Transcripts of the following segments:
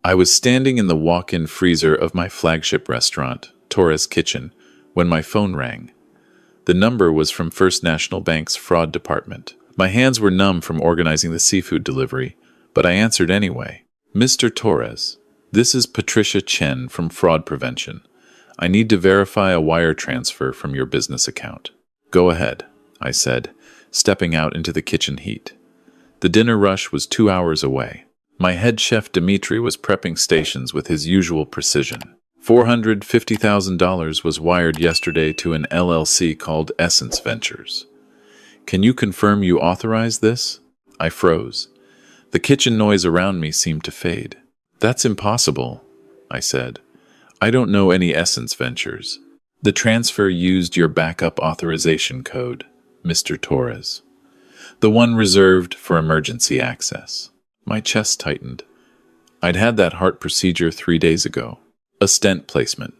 I was standing in the walk-in freezer of my flagship restaurant, Torres Kitchen, when my phone rang. The number was from First National Bank's fraud department. My hands were numb from organizing the seafood delivery, but I answered anyway. Mr. Torres, this is Patricia Chen from Fraud Prevention. I need to verify a wire transfer from your business account. Go ahead, I said, stepping out into the kitchen heat. The dinner rush was 2 hours away. My head chef Dimitri was prepping stations with his usual precision. $450,000 was wired yesterday to an LLC called Essence Ventures. Can you confirm you authorized this? I froze. The kitchen noise around me seemed to fade. That's impossible, I said. I don't know any Essence Ventures. The transfer used your backup authorization code, Mr. Torres. The one reserved for emergency access. My chest tightened. I'd had that heart procedure 3 days ago. A stent placement.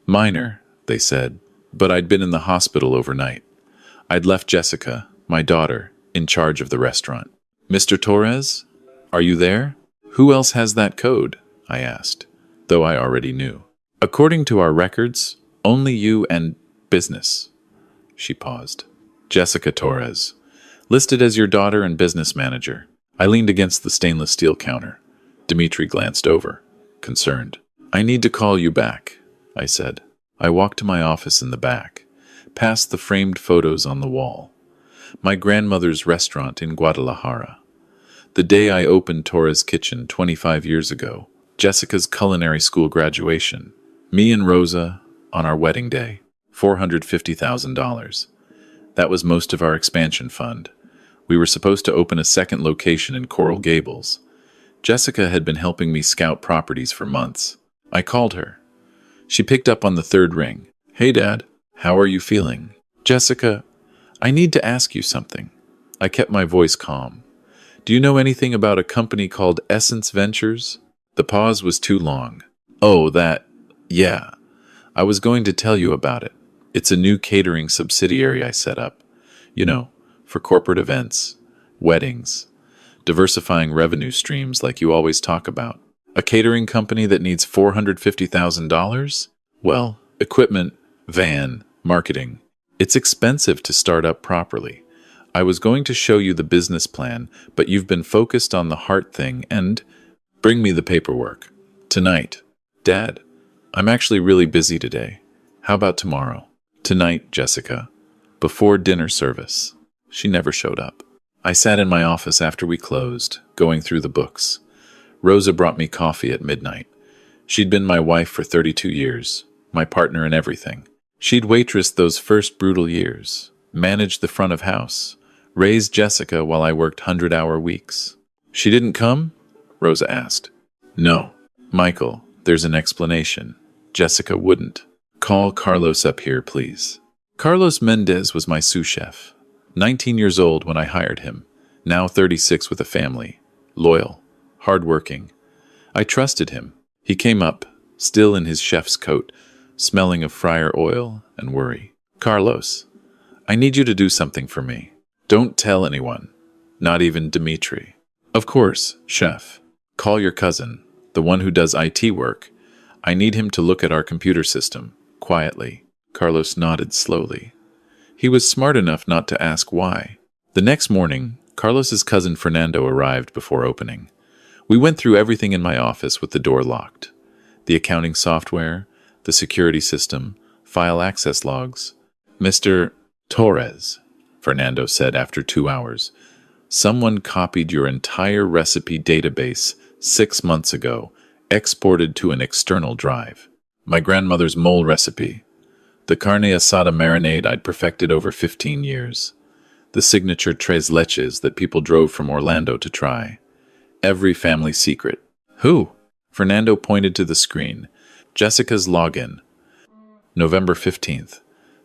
Minor, they said, but I'd been in the hospital overnight. I'd left Jessica, my daughter, in charge of the restaurant. Mr. Torres, are you there? Who else has that code? I asked, though I already knew. According to our records, only you and business. She paused. Jessica Torres, listed as your daughter and business manager. I leaned against the stainless steel counter. Dimitri glanced over, concerned. I need to call you back, I said. I walked to my office in the back, past the framed photos on the wall. My grandmother's restaurant in Guadalajara. The day I opened Torres Kitchen 25 years ago. Jessica's culinary school graduation. Me and Rosa on our wedding day. $450,000. That was most of our expansion fund. We were supposed to open a second location in Coral Gables. Jessica had been helping me scout properties for months. I called her. She picked up on the third ring. Hey, Dad. How are you feeling? Jessica, I need to ask you something. I kept my voice calm. Do you know anything about a company called Essence Ventures? The pause was too long. Oh, that. Yeah. I was going to tell you about it. It's a new catering subsidiary I set up. You know, for corporate events, weddings, diversifying revenue streams like you always talk about. A catering company that needs $450,000? Well, equipment, van, marketing. It's expensive to start up properly. I was going to show you the business plan, but you've been focused on the heart thing and bring me the paperwork. Tonight. Dad, I'm actually really busy today. How about tomorrow? Tonight, Jessica. Before dinner service. She never showed up. I sat in my office after we closed, going through the books. Rosa brought me coffee at midnight. She'd been my wife for 32 years, my partner in everything. She'd waitressed those first brutal years, managed the front of house, raised Jessica while I worked 100-hour weeks. She didn't come? Rosa asked. No. Michael, there's an explanation. Jessica wouldn't. Call Carlos up here, please. Carlos Mendez was my sous chef. 19 years old when I hired him, now 36 with a family, loyal, hardworking. I trusted him. He came up, still in his chef's coat, smelling of fryer oil and worry. Carlos, I need you to do something for me. Don't tell anyone, not even Dimitri. Of course, chef. Call your cousin, the one who does IT work. I need him to look at our computer system, quietly. Carlos nodded slowly. He was smart enough not to ask why. The next morning, Carlos's cousin Fernando arrived before opening. We went through everything in my office with the door locked. The accounting software, the security system, file access logs. Mr. Torres, Fernando said after 2 hours, someone copied your entire recipe database 6 months ago, exported to an external drive. My grandmother's mole recipe. The carne asada marinade I'd perfected over 15 years. The signature tres leches that people drove from Orlando to try. Every family secret. Who? Fernando pointed to the screen. Jessica's login. November 15th,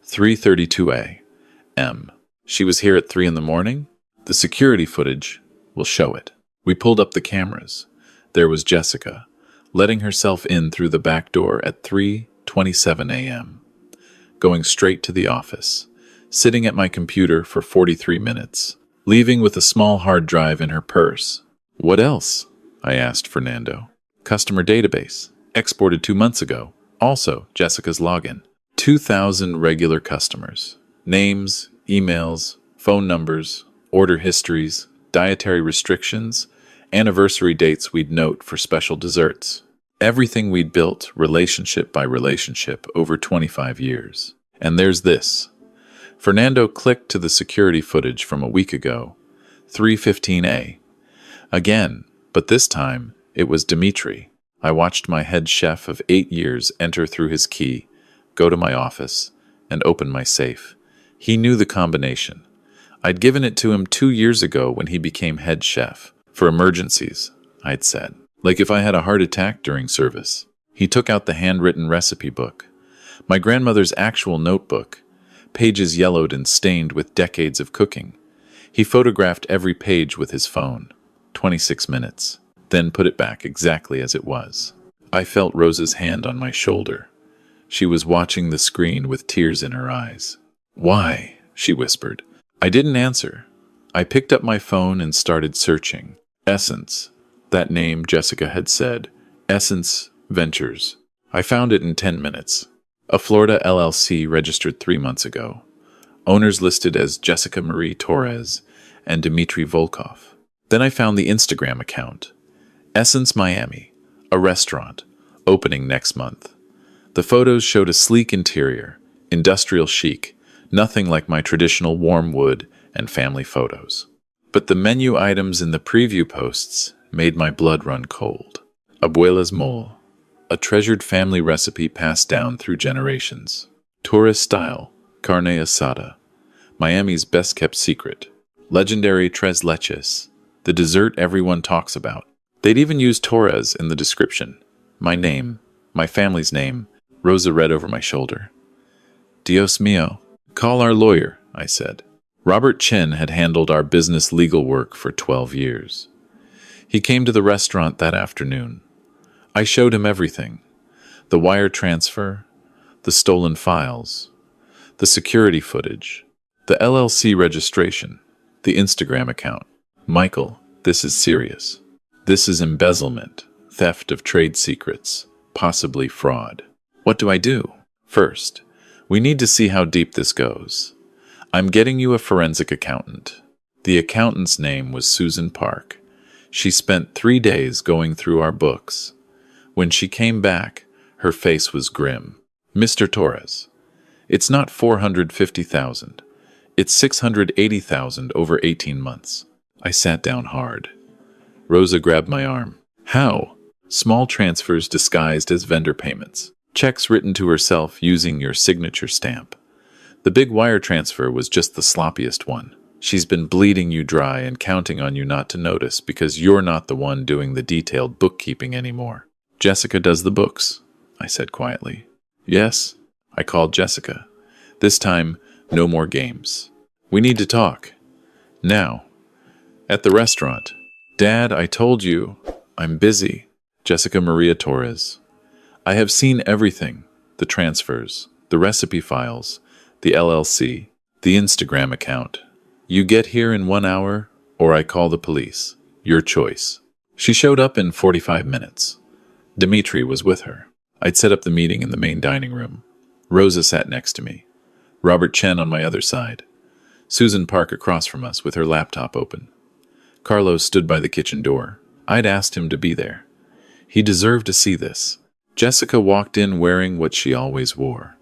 3:32 a.m. She was here at 3 in the morning? The security footage will show it. We pulled up the cameras. There was Jessica, letting herself in through the back door at 3:27 a.m., going straight to the office, sitting at my computer for 43 minutes, leaving with a small hard drive in her purse. What else? I asked Fernando. Customer database. Exported 2 months ago. Also, Jessica's login. 2,000 regular customers. Names, emails, phone numbers, order histories, dietary restrictions, anniversary dates we'd note for special desserts. Everything we'd built, relationship by relationship, over 25 years. And there's this. Fernando clicked to the security footage from a week ago. 3:15 a. Again, but this time, it was Dimitri. I watched my head chef of 8 years enter through his key, go to my office, and open my safe. He knew the combination. I'd given it to him 2 years ago when he became head chef. For emergencies, I'd said. Like if I had a heart attack during service. He took out the handwritten recipe book. My grandmother's actual notebook. Pages yellowed and stained with decades of cooking. He photographed every page with his phone. 26 minutes. Then put it back exactly as it was. I felt Rosa's hand on my shoulder. She was watching the screen with tears in her eyes. "Why?" she whispered. I didn't answer. I picked up my phone and started searching. Essence. That name Jessica had said. Essence Ventures. I found it in 10 minutes. A Florida LLC registered 3 months ago. Owners listed as Jessica Marie Torres and Dmitry Volkov. Then I found the Instagram account. Essence Miami, a restaurant, opening next month. The photos showed a sleek interior, industrial chic, nothing like my traditional warm wood and family photos. But the menu items in the preview posts made my blood run cold. Abuela's mole, a treasured family recipe passed down through generations. Tourist style, carne asada, Miami's best-kept secret. Legendary tres leches, the dessert everyone talks about. They'd even used Torres in the description. My name, my family's name, Rosa read over my shoulder. Dios mío. Call our lawyer, I said. Robert Chen had handled our business legal work for 12 years. He came to the restaurant that afternoon. I showed him everything. The wire transfer, the stolen files, the security footage, the LLC registration, the Instagram account. Michael, this is serious. This is embezzlement, theft of trade secrets, possibly fraud. What do I do? First, we need to see how deep this goes. I'm getting you a forensic accountant. The accountant's name was Susan Park. She spent 3 days going through our books. When she came back, her face was grim. Mr. Torres, it's not 450,000. It's 680,000 over 18 months. I sat down hard. Rosa grabbed my arm. How? Small transfers disguised as vendor payments. Checks written to herself using your signature stamp. The big wire transfer was just the sloppiest one. She's been bleeding you dry and counting on you not to notice because you're not the one doing the detailed bookkeeping anymore. Jessica does the books, I said quietly. Yes, I called Jessica. This time, no more games. We need to talk. Now. At the restaurant. Dad, I told you. I'm busy. Jessica Maria Torres. I have seen everything. The transfers, the recipe files, the LLC, the Instagram account. You get here in 1 hour, or I call the police. Your choice. She showed up in 45 minutes. Dimitri was with her. I'd set up the meeting in the main dining room. Rosa sat next to me. Robert Chen on my other side. Susan Park across from us with her laptop open. Carlos stood by the kitchen door. I'd asked him to be there. He deserved to see this. Jessica walked in wearing what she always wore.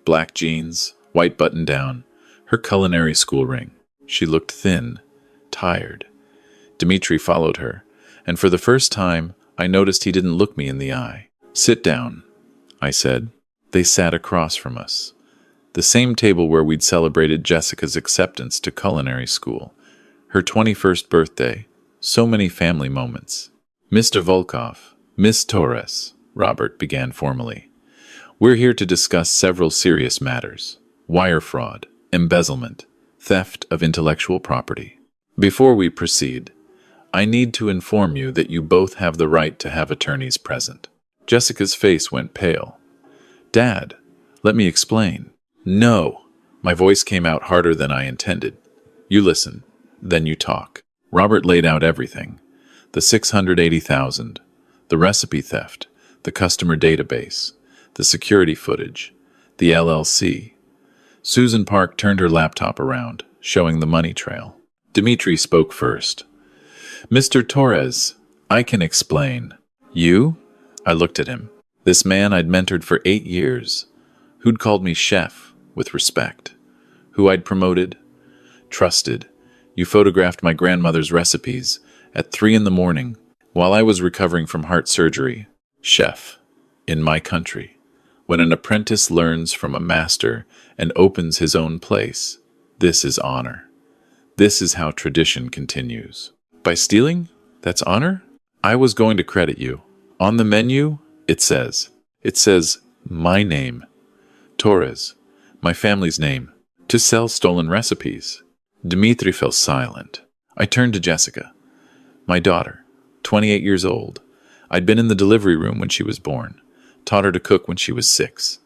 Black jeans, white button-down, her culinary school ring. She looked thin, tired. Dimitri followed her, and for the first time, I noticed he didn't look me in the eye. Sit down, I said. They sat across from us. The same table where we'd celebrated Jessica's acceptance to culinary school. Her 21st birthday. So many family moments. Mr. Volkov, Miss Torres, Robert began formally. We're here to discuss several serious matters. Wire fraud, embezzlement, theft of intellectual property. Before we proceed, I need to inform you that you both have the right to have attorneys present. Jessica's face went pale. Dad, let me explain. No. My voice came out harder than I intended. You listen, then you talk. Robert laid out everything. The 680,000, The recipe theft, the customer database, the security footage, the LLC. Susan Park turned her laptop around, showing the money trail. Dimitri spoke first. Mr. Torres, I can explain. You? I looked at him. This man I'd mentored for 8 years, who'd called me chef with respect, who I'd promoted, trusted. You photographed my grandmother's recipes at 3 a.m. while I was recovering from heart surgery. Chef, in my country, when an apprentice learns from a master and opens his own place, this is honor. This is how tradition continues. By stealing? That's honor? I was going to credit you. On the menu, it says my name, Torres, my family's name, to sell stolen recipes. Dimitri fell silent. I turned to Jessica, my daughter, 28 years old. I'd been in the delivery room when she was born, taught her to cook when she was 6,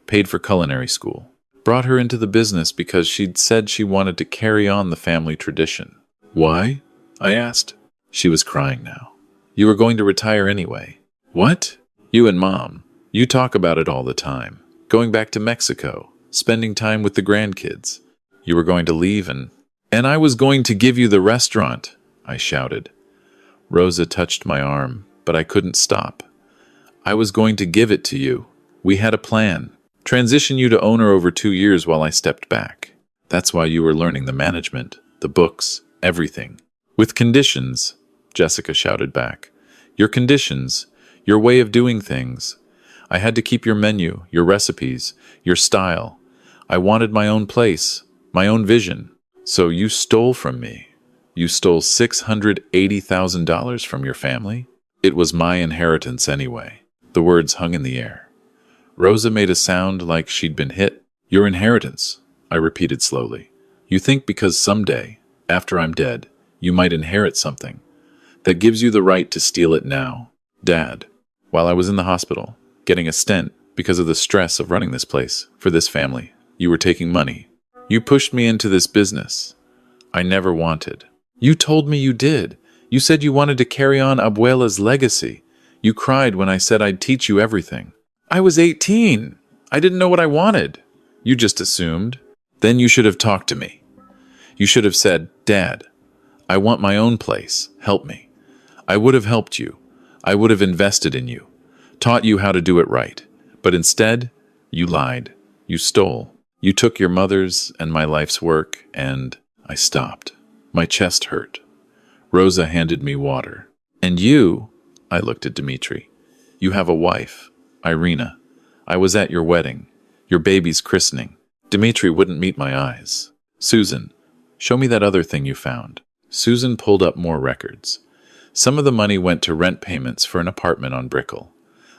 paid for culinary school, brought her into the business because she'd said she wanted to carry on the family tradition. Why? I asked. She was crying now. You were going to retire anyway. What? You and Mom. You talk about it all the time. Going back to Mexico, spending time with the grandkids. You were going to leave and I was going to give you the restaurant, I shouted. Rosa touched my arm, but I couldn't stop. I was going to give it to you. We had a plan. Transition you to owner over 2 years while I stepped back. That's why you were learning the management, the books, everything. With conditions, Jessica shouted back. Your conditions, your way of doing things. I had to keep your menu, your recipes, your style. I wanted my own place, my own vision. So you stole from me. You stole $680,000 from your family? It was my inheritance anyway. The words hung in the air. Rosa made a sound like she'd been hit. Your inheritance, I repeated slowly. You think because someday, after I'm dead, you might inherit something that gives you the right to steal it now. Dad, while I was in the hospital, getting a stent because of the stress of running this place for this family, you were taking money. You pushed me into this business I never wanted. You told me you did. You said you wanted to carry on Abuela's legacy. You cried when I said I'd teach you everything. I was 18. I didn't know what I wanted. You just assumed. Then you should have talked to me. You should have said, Dad, I want my own place. Help me. I would have helped you. I would have invested in you, taught you how to do it right. But instead, you lied. You stole. You took your mother's and my life's work, and I stopped. My chest hurt. Rosa handed me water. And you, I looked at Dimitri. You have a wife, Irina. I was at your wedding, your baby's christening. Dimitri wouldn't meet my eyes. Susan, show me that other thing you found. Susan pulled up more records. Some of the money went to rent payments for an apartment on Brickell.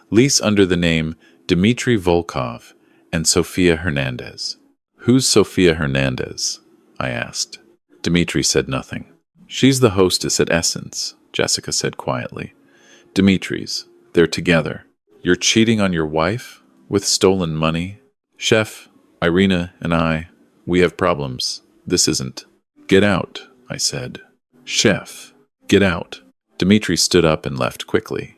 Lease under the name Dmitry Volkov and Sofia Hernandez. Who's Sofia Hernandez? I asked. Dimitri said nothing. She's the hostess at Essence, Jessica said quietly. Dimitri's. They're together. You're cheating on your wife with stolen money? Chef, Irina and I, we have problems. This isn't. Get out, I said. Chef, get out. Dimitri stood up and left quickly.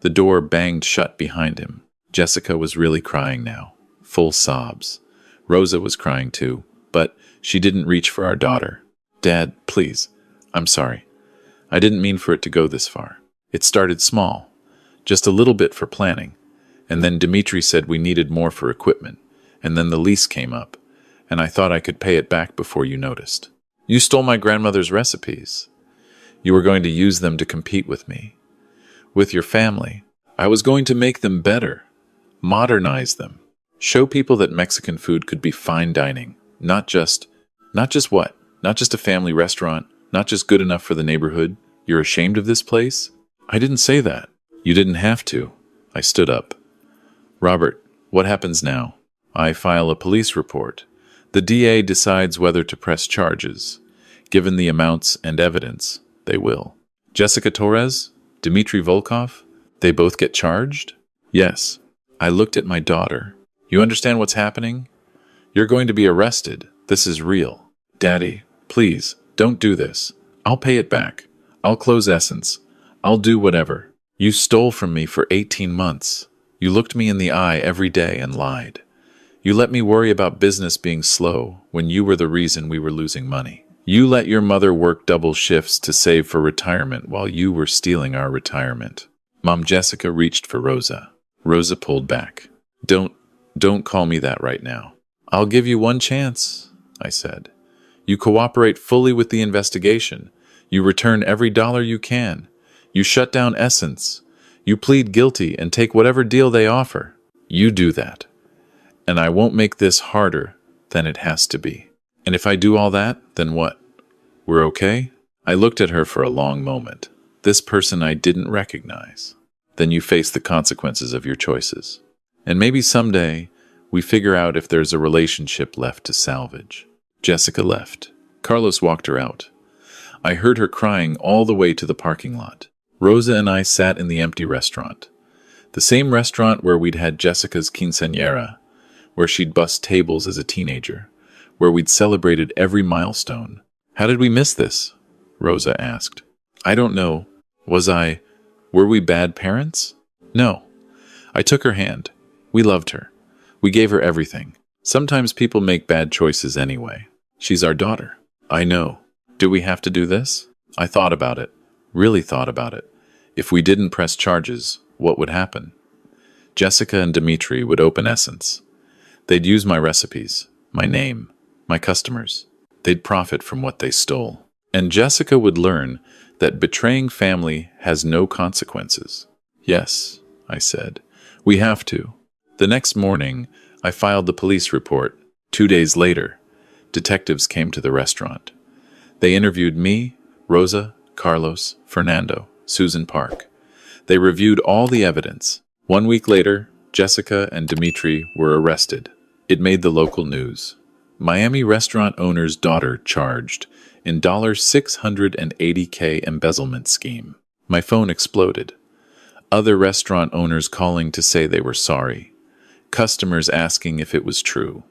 The door banged shut behind him. Jessica was really crying now, full sobs. Rosa was crying too, but she didn't reach for our daughter. Dad, please. I'm sorry. I didn't mean for it to go this far. It started small, just a little bit for planning, and then Dimitri said we needed more for equipment, and then the lease came up, and I thought I could pay it back before you noticed. You stole my grandmother's recipes. You were going to use them to compete with me, with your family. I was going to make them better, modernize them, show people that Mexican food could be fine dining, not just what? Not just a family restaurant, not just good enough for the neighborhood. You're ashamed of this place? I didn't say that. You didn't have to. I stood up. Robert, what happens now? I file a police report. The DA decides whether to press charges. Given the amounts and evidence, they will. Jessica Torres? Dmitry Volkov? They both get charged? Yes. I looked at my daughter. You understand what's happening? You're going to be arrested. This is real. Daddy, please, don't do this. I'll pay it back. I'll close Essence. I'll do whatever. You stole from me for 18 months. You looked me in the eye every day and lied. You let me worry about business being slow when you were the reason we were losing money. You let your mother work double shifts to save for retirement while you were stealing our retirement. Mom Jessica reached for Rosa. Rosa pulled back. Don't call me that right now. I'll give you one chance, I said. You cooperate fully with the investigation. You return every dollar you can. You shut down Essence. You plead guilty and take whatever deal they offer. You do that. And I won't make this harder than it has to be. And if I do all that, then what? We're okay? I looked at her for a long moment. This person I didn't recognize. Then you face the consequences of your choices. And maybe someday we figure out if there's a relationship left to salvage. Jessica left. Carlos walked her out. I heard her crying all the way to the parking lot. Rosa and I sat in the empty restaurant. The same restaurant where we'd had Jessica's quinceañera, where she'd bussed tables as a teenager, where we'd celebrated every milestone. How did we miss this? Rosa asked. I don't know. Were we bad parents? No. I took her hand. We loved her. We gave her everything. Sometimes people make bad choices anyway. She's our daughter. I know. Do we have to do this? I thought about it. Really thought about it. If we didn't press charges, what would happen? Jessica and Dimitri would open Essence. They'd use my recipes, my name, my customers. They'd profit from what they stole. And Jessica would learn that betraying family has no consequences. Yes, I said. We have to. The next morning, I filed the police report. 2 days later, detectives came to the restaurant. They interviewed me, Rosa, Carlos, Fernando, Susan Park. They reviewed all the evidence. 1 week later, Jessica and Dimitri were arrested. It made the local news. Miami restaurant owner's daughter charged in $680K embezzlement scheme. My phone exploded. Other restaurant owners calling to say they were sorry. Customers asking if it was true.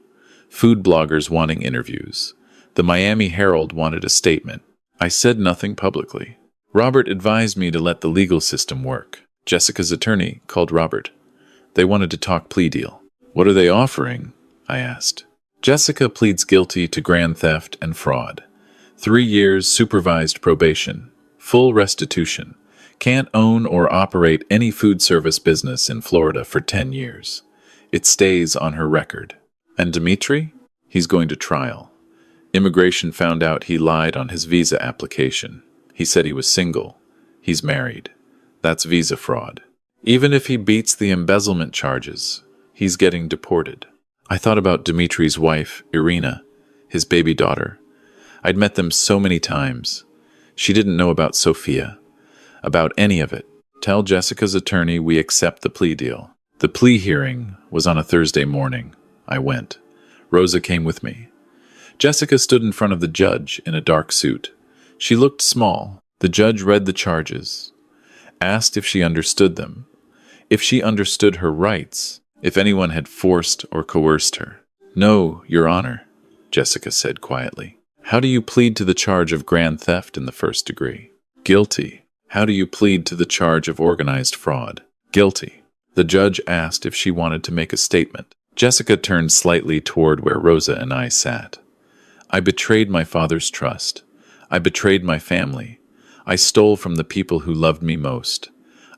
Food bloggers wanting interviews. The Miami Herald wanted a statement. I said nothing publicly. Robert advised me to let the legal system work. Jessica's attorney called Robert. They wanted to talk plea deal. What are they offering? I asked. Jessica pleads guilty to grand theft and fraud. 3 years supervised probation. Full restitution. Can't own or operate any food service business in Florida for 10 years. It stays on her record. And Dimitri? He's going to trial. Immigration found out he lied on his visa application. He said he was single. He's married. That's visa fraud. Even if he beats the embezzlement charges, he's getting deported. I thought about Dimitri's wife, Irina, his baby daughter. I'd met them so many times. She didn't know about Sophia, about any of it. Tell Jessica's attorney we accept the plea deal. The plea hearing was on a Thursday morning. I went. Rosa came with me. Jessica stood in front of the judge in a dark suit. She looked small. The judge read the charges, asked if she understood them, if she understood her rights, if anyone had forced or coerced her. No, Your Honor, Jessica said quietly. How do you plead to the charge of grand theft in the first degree? Guilty. How do you plead to the charge of organized fraud? Guilty. The judge asked if she wanted to make a statement. Jessica turned slightly toward where Rosa and I sat. I betrayed my father's trust. I betrayed my family. I stole from the people who loved me most.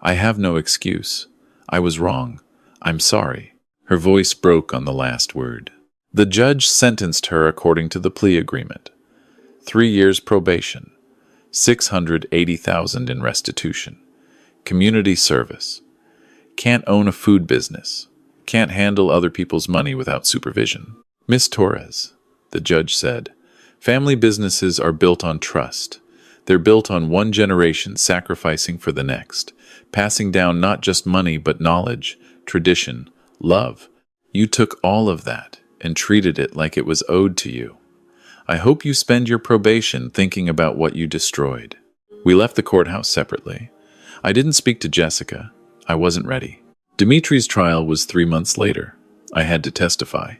I have no excuse. I was wrong. I'm sorry. Her voice broke on the last word. The judge sentenced her according to the plea agreement. 3 years probation. $680,000 in restitution. Community service. Can't own a food business. Can't handle other people's money without supervision. Miss Torres, the judge said, family businesses are built on trust. They're built on one generation sacrificing for the next, passing down not just money but knowledge, tradition, love. You took all of that and treated it like it was owed to you. I hope you spend your probation thinking about what you destroyed. We left the courthouse separately. I didn't speak to Jessica. I wasn't ready. Dimitri's trial was 3 months later. I had to testify.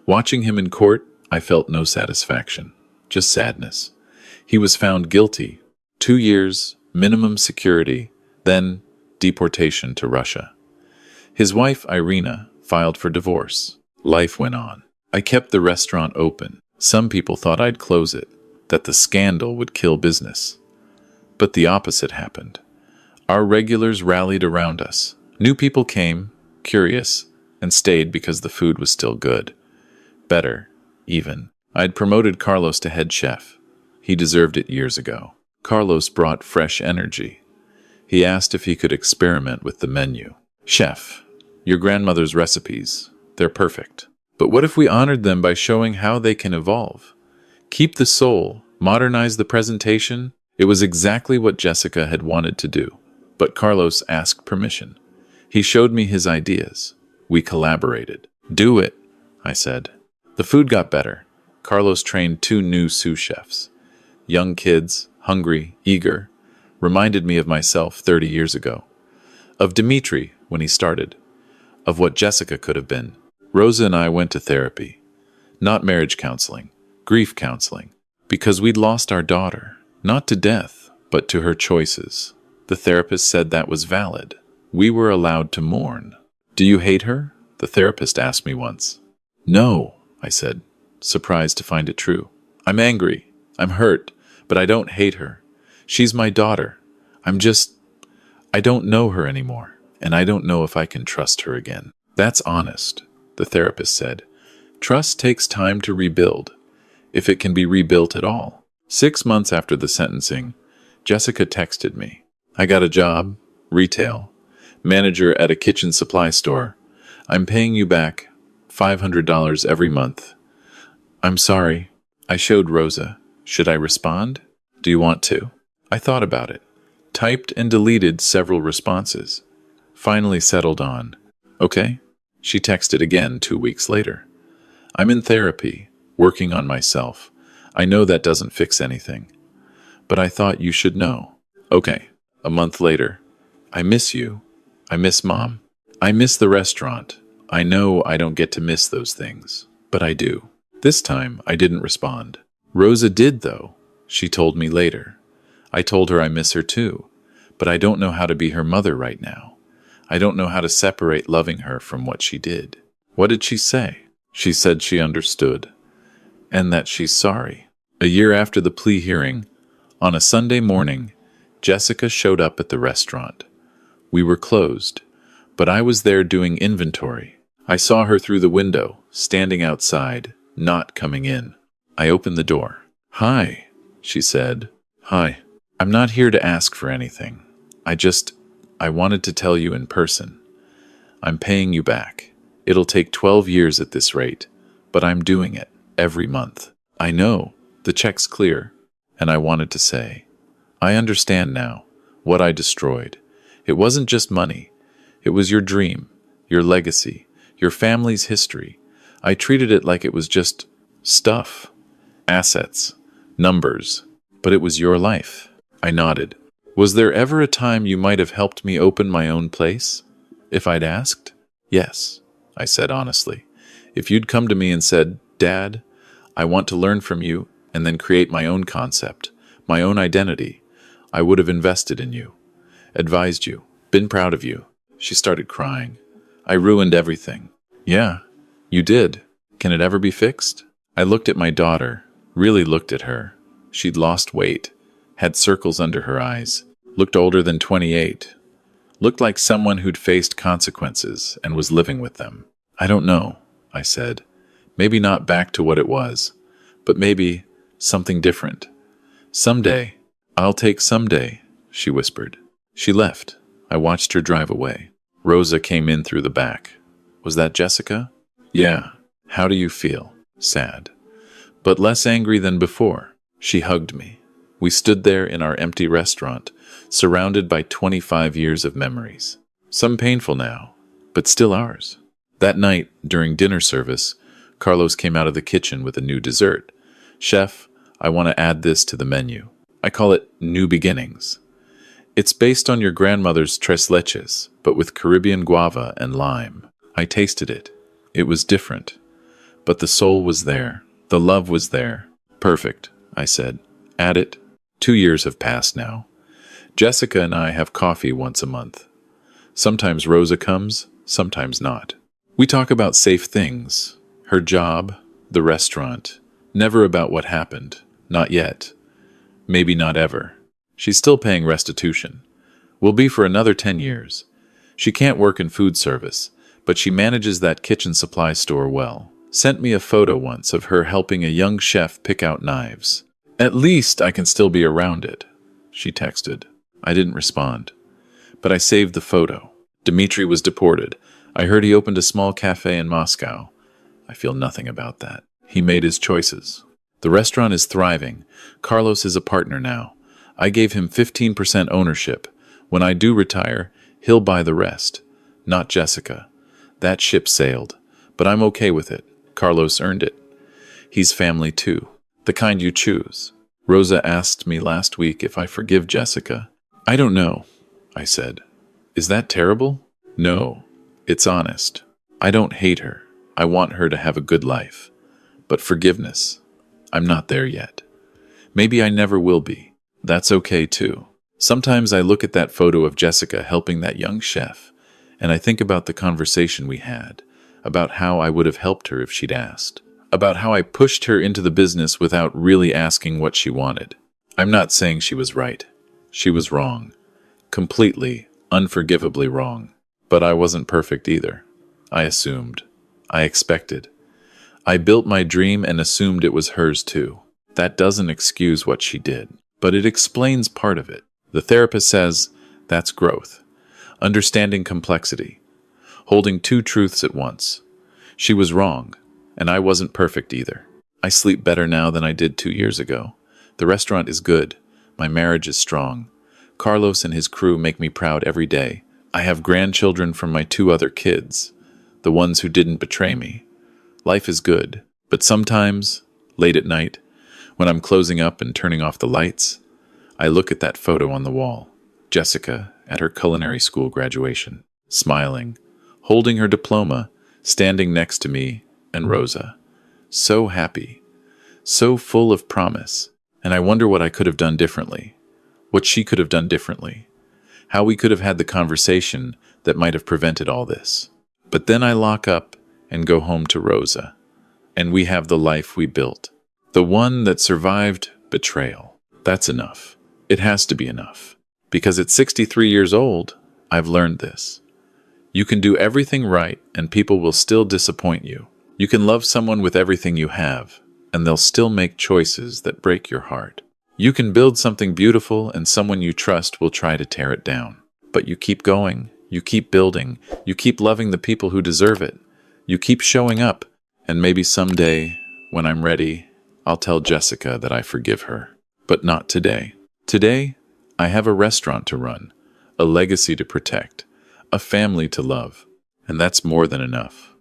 Watching him in court, I felt no satisfaction, just sadness. He was found guilty. 2 years, minimum security, then deportation to Russia. His wife, Irina, filed for divorce. Life went on. I kept the restaurant open. Some people thought I'd close it, that the scandal would kill business. But the opposite happened. Our regulars rallied around us. New people came, curious, and stayed because the food was still good. Better, even. I'd promoted Carlos to head chef. He deserved it years ago. Carlos brought fresh energy. He asked if he could experiment with the menu. Chef, your grandmother's recipes, they're perfect. But what if we honored them by showing how they can evolve? Keep the soul, modernize the presentation? It was exactly what Jessica had wanted to do. But Carlos asked permission. He showed me his ideas. We collaborated. Do it, I said. The food got better. Carlos trained 2 new sous chefs. Young kids, hungry, eager, reminded me of myself 30 years ago. Of Dimitri when he started. Of what Jessica could have been. Rosa and I went to therapy. Not marriage counseling, grief counseling. Because we'd lost our daughter. Not to death, but to her choices. The therapist said that was valid. We were allowed to mourn. Do you hate her? The therapist asked me once. No, I said, surprised to find it true. I'm angry. I'm hurt, but I don't hate her. She's my daughter. I don't know her anymore, and I don't know if I can trust her again. That's honest, the therapist said. Trust takes time to rebuild, if it can be rebuilt at all. 6 months after the sentencing, Jessica texted me. I got a job, retail, manager at a kitchen supply store. I'm paying you back $500 every month. I'm sorry. I showed Rosa. Should I respond? Do you want to? I thought about it. Typed and deleted several responses. Finally settled on, okay? She texted again 2 weeks later. I'm in therapy, working on myself. I know that doesn't fix anything. But I thought you should know. Okay. A month later. I miss you. I miss Mom. I miss the restaurant. I know I don't get to miss those things, but I do. This time, I didn't respond. Rosa did, though. She told me later. I told her I miss her too, but I don't know how to be her mother right now. I don't know how to separate loving her from what she did. What did she say? She said she understood, and that she's sorry. A year after the plea hearing, on a Sunday morning, Jessica showed up at the restaurant. We were closed, but I was there doing inventory. I saw her through the window, standing outside, not coming in. I opened the door. Hi, she said. Hi. I'm not here to ask for anything. I wanted to tell you in person. I'm paying you back. It'll take 12 years at this rate, but I'm doing it every month. I know, the check's clear, and I wanted to say, I understand now what I destroyed. It wasn't just money. It was your dream, your legacy, your family's history. I treated it like it was just stuff, assets, numbers, but it was your life. I nodded. Was there ever a time you might have helped me open my own place? If I'd asked? Yes, I said honestly. If you'd come to me and said, Dad, I want to learn from you and then create my own concept, my own identity, I would have invested in you, advised you, been proud of you. She started crying. I ruined everything. Yeah, you did. Can it ever be fixed? I looked at my daughter, really looked at her. She'd lost weight, had circles under her eyes, looked older than 28, looked like someone who'd faced consequences and was living with them. I don't know, I said. Maybe not back to what it was, but maybe something different. Someday, I'll take someday, she whispered. She left. I watched her drive away. Rosa came in through the back. Was that Jessica? Yeah. How do you feel? Sad. But less angry than before. She hugged me. We stood there in our empty restaurant, surrounded by 25 years of memories. Some painful now, but still ours. That night, during dinner service, Carlos came out of the kitchen with a new dessert. Chef, I want to add this to the menu. I call it New Beginnings. It's based on your grandmother's tres leches, but with Caribbean guava and lime. I tasted it. It was different. But the soul was there. The love was there. Perfect, I said. Add it. 2 years have passed now. Jessica and I have coffee once a month. Sometimes Rosa comes, sometimes not. We talk about safe things, her job, the restaurant, never about what happened. Not yet. Maybe not ever. She's still paying restitution. Will be for another 10 years. She can't work in food service, but she manages that kitchen supply store well. Sent me a photo once of her helping a young chef pick out knives. At least I can still be around it, she texted. I didn't respond. But I saved the photo. Dmitri was deported. I heard he opened a small cafe in Moscow. I feel nothing about that. He made his choices. The restaurant is thriving. Carlos is a partner now. I gave him 15% ownership. When I do retire, he'll buy the rest. Not Jessica. That ship sailed. But I'm okay with it. Carlos earned it. He's family too. The kind you choose. Rosa asked me last week if I forgive Jessica. I don't know, I said. Is that terrible? No, it's honest. I don't hate her. I want her to have a good life. But forgiveness, I'm not there yet. Maybe I never will be. That's okay too. Sometimes I look at that photo of Jessica helping that young chef, and I think about the conversation we had, about how I would have helped her if she'd asked, about how I pushed her into the business without really asking what she wanted. I'm not saying she was right. She was wrong. Completely, unforgivably wrong. But I wasn't perfect either. I assumed. I expected. I built my dream and assumed it was hers too. That doesn't excuse what she did, but it explains part of it. The therapist says that's growth. Understanding complexity. Holding two truths at once. She was wrong, and I wasn't perfect either. I sleep better now than I did 2 years ago. The restaurant is good. My marriage is strong. Carlos and his crew make me proud every day. I have grandchildren from my 2 other kids, the ones who didn't betray me. Life is good, but sometimes, late at night, when I'm closing up and turning off the lights, I look at that photo on the wall. Jessica at her culinary school graduation, smiling, holding her diploma, standing next to me and Rosa. So happy, so full of promise, and I wonder what I could have done differently, what she could have done differently, how we could have had the conversation that might have prevented all this. But then I lock up and go home to Rosa, and we have the life we built, the one that survived betrayal. That's enough. It has to be enough. Because at 63 years old, I've learned this. You can do everything right and people will still disappoint you. You can love someone with everything you have, and they'll still make choices that break your heart. You can build something beautiful and someone you trust will try to tear it down. But you keep going, you keep building, you keep loving the people who deserve it. You keep showing up, and maybe someday, when I'm ready, I'll tell Jessica that I forgive her. But not today. Today, I have a restaurant to run, a legacy to protect, a family to love, and that's more than enough.